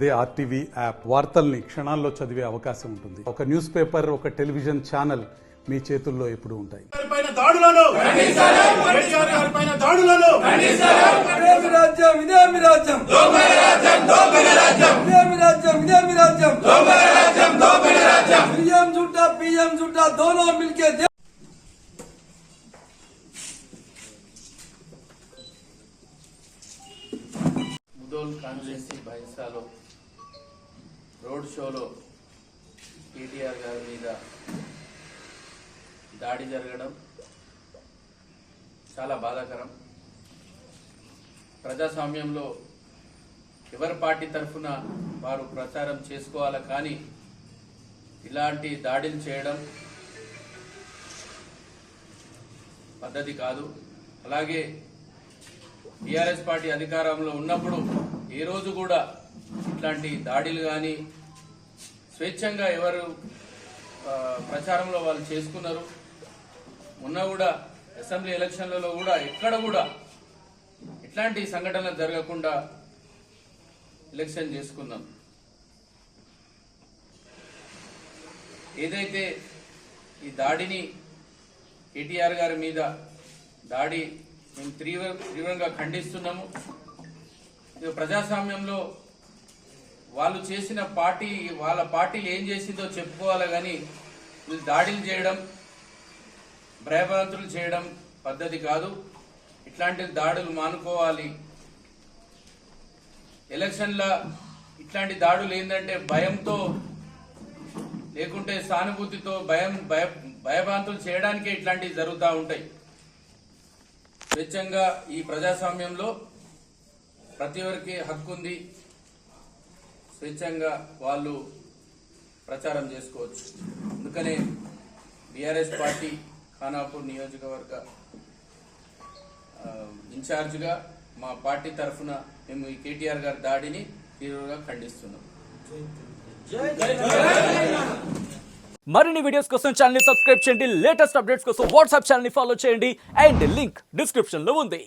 అదే RTV app వార్తల్ని క్షణాల్లో చదివే అవకాశం ఉంటుంది. ఒక న్యూస్ పేపర్, ఒక టెలివిజన్ ఛానల్ మీ చేతుల్లో ఎప్పుడూ ఉంటాయి. ముదోల్ కాన్స్టిట్యుయెన్సీ బైన్సాలో రోడ్ షోలో కేటీఆర్ గారి మీద దాడి జరగడం చాలా బాధాకరం. ప్రజాస్వామ్యంలో ఎవరి పార్టీ తరఫున వారు ప్రచారం చేసుకోవాలి, కానీ ఇలాంటి దాడిని చేయడం పద్ధతి కాదు. అలాగే టీఆర్ఎస్ పార్టీ అధికారంలో ఉన్నప్పుడు ఏ రోజు కూడా ఇట్లాంటి దాడులు కానీ స్వేచ్ఛంగా ఎవరు ప్రచారంలో వాళ్ళు చేసుకున్నారు. మొన్న కూడా అసెంబ్లీ ఎలక్షన్లలో కూడా ఎక్కడ కూడా ఇట్లాంటి సంఘటనలు జరగకుండా ఎలక్షన్ చేసుకున్నాం. ఏదైతే ఈ దాడిని కేటీఆర్ గారి మీద దాడి మేము తీవ్రంగా ఖండిస్తున్నాము. ఇక ప్రజాస్వామ్యంలో వాళ్ళు చేసిన వాళ్ళ పార్టీ ఏం చేసిందో చెప్పుకోవాలి, కానీ వీళ్ళు దాడులు చేయడం, భయభ్రాంతులు చేయడం పద్ధతి కాదు. ఇట్లాంటి దాడులు మానుకోవాలి. ఎలక్షన్ల ఇట్లాంటి దాడులు ఏంటంటే భయంతో లేకుంటే సానుభూతితో భయభ్రాంతులు చేయడానికే ఇట్లాంటివి జరుగుతూ ఉంటాయి. స్వేచ్ఛంగా ఈ ప్రజాస్వామ్యంలో ప్రతి ఒక్కరికి హక్కు ఉంది, స్వేచ్ఛంగా వాళ్ళు ప్రచారం చేసుకోవచ్చు. అందుకనే బీఆర్ఎస్ పార్టీ ఖానాపూర్ నియోజకవర్గ ఇన్ఛార్జిగా మా పార్టీ తరఫున మేము ఈ కేటీఆర్ గారి దాడిని తీవ్రంగా ఖండిస్తున్నాం. మరిన్ని వీడియోస్ కోసం ఛానల్ ని సబ్స్క్రైబ్ చేయండి. లేటెస్ట్ అప్డేట్స్ కోసం వాట్సాప్ ఛానల్ ని ఫాలో చేయండి. అండ్ లింక్ డిస్క్రిప్షన్ లో ఉంది.